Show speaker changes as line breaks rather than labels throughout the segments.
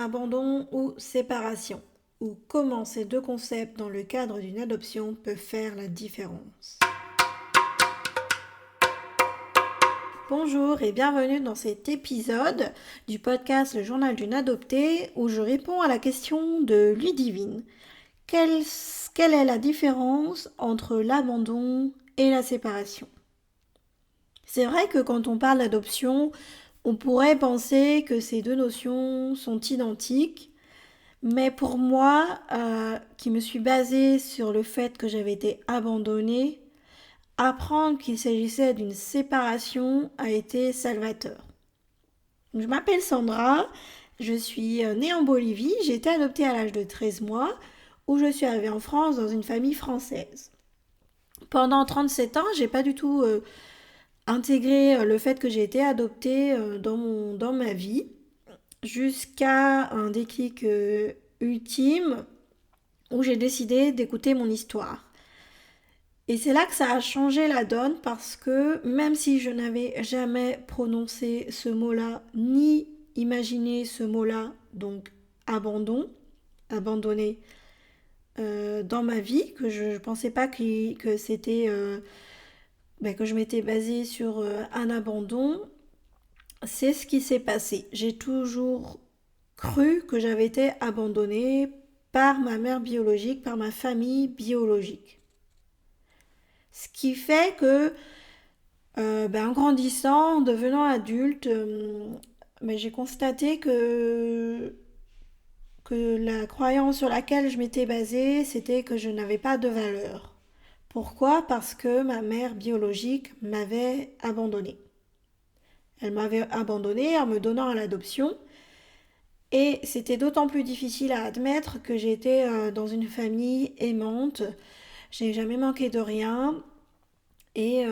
abandon ou séparation, ou comment ces deux concepts dans le cadre d'une adoption peuvent faire la différence. Bonjour et bienvenue dans cet épisode du podcast Le Journal d'une adoptée où je réponds à la question de Ludivine. Quelle est la différence entre l'abandon et la séparation? C'est vrai que quand on parle d'adoption, on pourrait penser que ces deux notions sont identiques, mais pour moi, qui me suis basée sur le fait que j'avais été abandonnée, apprendre qu'il s'agissait d'une séparation a été salvateur. Je m'appelle Sandra, je suis née en Bolivie, j'ai été adoptée à l'âge de 13 mois, où je suis arrivée en France dans une famille française. Pendant 37 ans, j'ai pas du tout intégré le fait que j'ai été adoptée dans ma vie, jusqu'à un déclic ultime où j'ai décidé d'écouter mon histoire. Et c'est là que ça a changé la donne parce que même si je n'avais jamais prononcé ce mot-là, ni imaginé ce mot-là, donc abandonné dans ma vie, que je ne pensais pas que c'était que je m'étais basée sur un abandon, c'est ce qui s'est passé. J'ai toujours cru que j'avais été abandonnée par ma mère biologique, par ma famille biologique. Ce qui fait que, en grandissant, en devenant adulte, j'ai constaté que la croyance sur laquelle je m'étais basée, c'était que je n'avais pas de valeur. Pourquoi? Parce que ma mère biologique m'avait abandonnée. Elle m'avait abandonnée en me donnant à l'adoption. Et c'était d'autant plus difficile à admettre que j'étais dans une famille aimante. J'ai jamais manqué de rien et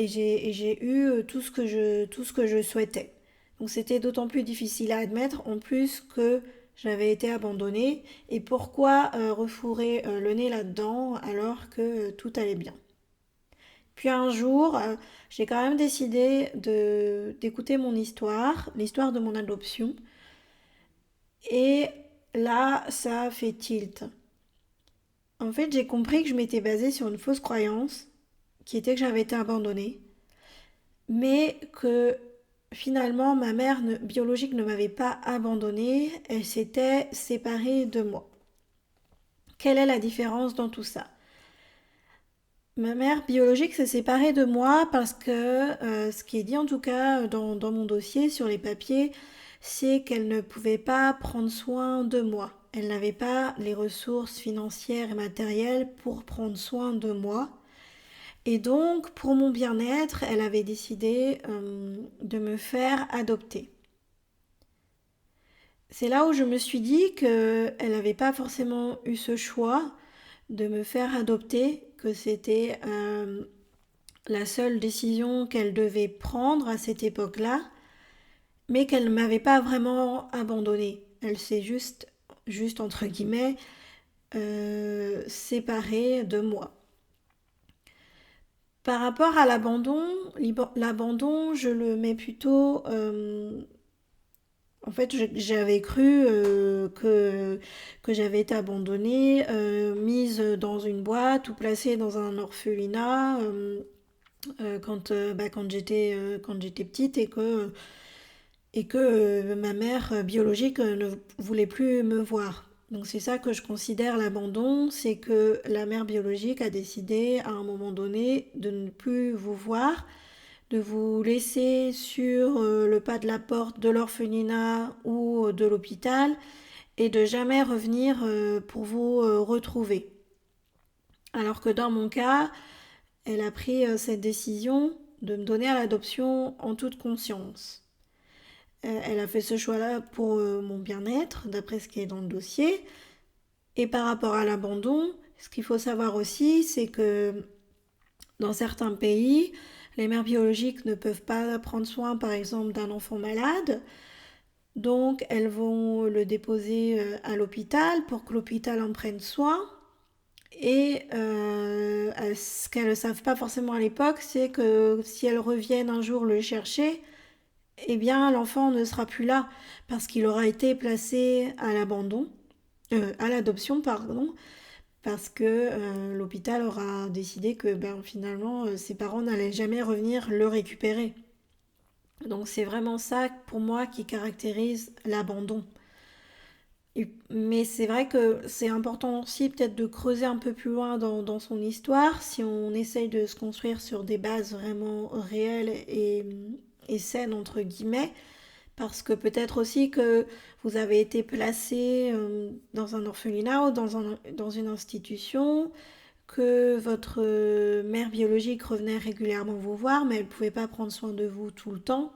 j'ai eu tout ce que je souhaitais. Donc c'était d'autant plus difficile à admettre en plus que j'avais été abandonnée. Et pourquoi refourrer le nez là-dedans alors que tout allait bien? Puis un jour, j'ai quand même décidé d'écouter mon histoire, l'histoire de mon adoption. Et là, ça a fait tilt. En fait, j'ai compris que je m'étais basée sur une fausse croyance, qui était que j'avais été abandonnée, mais que finalement, ma mère biologique ne m'avait pas abandonnée, elle s'était séparée de moi. Quelle est la différence dans tout ça? Ma mère biologique s'est séparée de moi parce que ce qui est dit en tout cas dans mon dossier sur les papiers, c'est qu'elle ne pouvait pas prendre soin de moi. Elle n'avait pas les ressources financières et matérielles pour prendre soin de moi. Et donc, pour mon bien-être, elle avait décidé de me faire adopter. C'est là où je me suis dit qu'elle n'avait pas forcément eu ce choix de me faire adopter, que c'était la seule décision qu'elle devait prendre à cette époque-là, mais qu'elle ne m'avait pas vraiment abandonnée. Elle s'est juste entre guillemets, séparée de moi. Par rapport à l'abandon, je le mets plutôt. En fait, j'avais cru que j'avais été abandonnée, mise dans une boîte ou placée dans un orphelinat quand j'étais petite et que ma mère biologique ne voulait plus me voir. Donc c'est ça que je considère l'abandon, c'est que la mère biologique a décidé à un moment donné de ne plus vous voir, de vous laisser sur le pas de la porte de l'orphelinat ou de l'hôpital et de jamais revenir pour vous retrouver. Alors que dans mon cas, elle a pris cette décision de me donner à l'adoption en toute conscience. Elle a fait ce choix-là pour mon bien-être, d'après ce qui est dans le dossier. Et par rapport à l'abandon, ce qu'il faut savoir aussi, c'est que dans certains pays, les mères biologiques ne peuvent pas prendre soin, par exemple, d'un enfant malade. Donc, elles vont le déposer à l'hôpital pour que l'hôpital en prenne soin. Et ce qu'elles ne savent pas forcément à l'époque, c'est que si elles reviennent un jour le chercher, eh bien l'enfant ne sera plus là parce qu'il aura été placé à l'adoption, pardon, parce que l'hôpital aura décidé que finalement ses parents n'allaient jamais revenir le récupérer. Donc c'est vraiment ça pour moi qui caractérise l'abandon. Mais c'est vrai que c'est important aussi peut-être de creuser un peu plus loin dans son histoire, si on essaye de se construire sur des bases vraiment réelles et saines, entre guillemets, parce que peut-être aussi que vous avez été placé dans un orphelinat ou dans une institution, que votre mère biologique revenait régulièrement vous voir, mais elle ne pouvait pas prendre soin de vous tout le temps.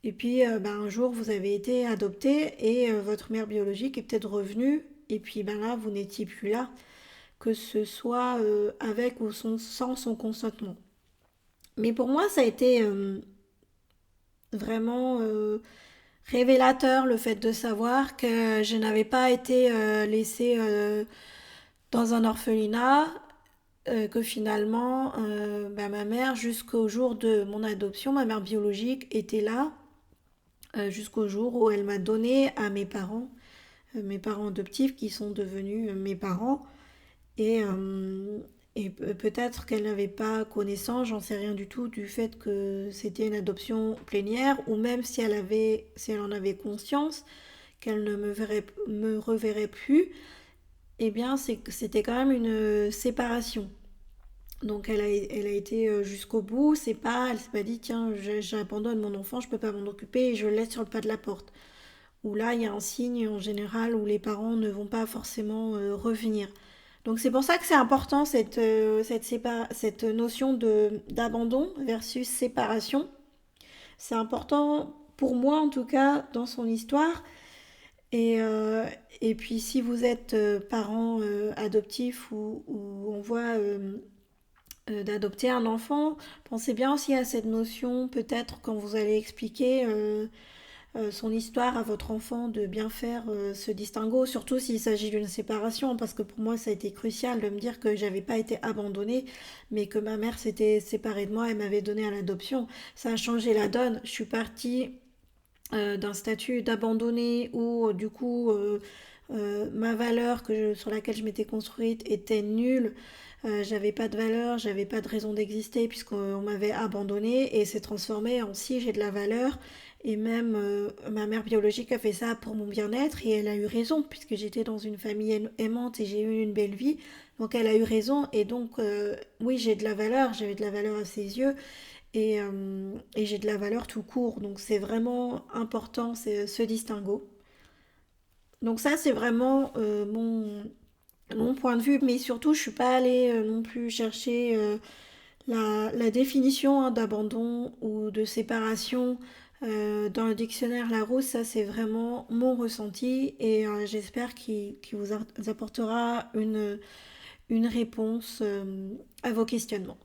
Et puis un jour, vous avez été adopté et votre mère biologique est peut-être revenue. Et puis là, vous n'étiez plus là, que ce soit avec ou sans son consentement. Mais pour moi, ça a été vraiment révélateur le fait de savoir que je n'avais pas été laissée dans un orphelinat, que finalement, ma mère, jusqu'au jour de mon adoption, ma mère biologique était là, jusqu'au jour où elle m'a donné à mes parents adoptifs qui sont devenus mes parents. Et, peut-être qu'elle n'avait pas connaissance, j'en sais rien du tout, du fait que c'était une adoption plénière, ou même si elle en avait conscience, qu'elle ne me reverrait plus, eh bien c'était quand même une séparation. Donc elle a été jusqu'au bout, elle s'est pas dit tiens j'abandonne mon enfant, je peux pas m'en occuper et je le laisse sur le pas de la porte. Où là il y a un signe en général où les parents ne vont pas forcément revenir. Donc c'est pour ça que c'est important cette notion d'abandon versus séparation. C'est important pour moi en tout cas dans son histoire. Et, euh, et puis si vous êtes parent adoptif ou on voit d'adopter un enfant, pensez bien aussi à cette notion, peut-être quand vous allez expliquer son histoire à votre enfant, de bien faire ce distinguo, surtout s'il s'agit d'une séparation, parce que pour moi ça a été crucial de me dire que j'avais pas été abandonnée, mais que ma mère s'était séparée de moi et m'avait donné à l'adoption. Ça a changé la donne. Je suis partie d'un statut d'abandonnée où du coup ma valeur sur laquelle je m'étais construite était nulle. J'avais pas de valeur, j'avais pas de raison d'exister puisqu'on m'avait abandonnée et s'est transformé en si j'ai de la valeur. Et même ma mère biologique a fait ça pour mon bien-être et elle a eu raison puisque j'étais dans une famille aimante et j'ai eu une belle vie. Donc elle a eu raison et donc oui j'ai de la valeur, j'avais de la valeur à ses yeux et j'ai de la valeur tout court. Donc c'est vraiment important ce distinguo. Donc ça c'est vraiment mon point de vue, mais surtout je suis pas allée non plus chercher la définition d'abandon ou de séparation dans le dictionnaire Larousse. Ça c'est vraiment mon ressenti et j'espère qu'il vous apportera une réponse à vos questionnements.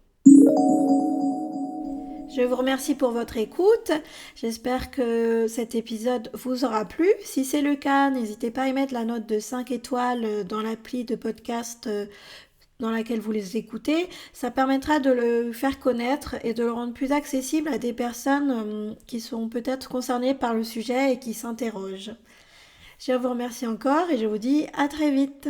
Je vous remercie pour votre écoute. J'espère que cet épisode vous aura plu. Si c'est le cas, n'hésitez pas à émettre la note de 5 étoiles dans l'appli de podcast dans laquelle vous les écoutez. Ça permettra de le faire connaître et de le rendre plus accessible à des personnes qui sont peut-être concernées par le sujet et qui s'interrogent. Je vous remercie encore et je vous dis à très vite.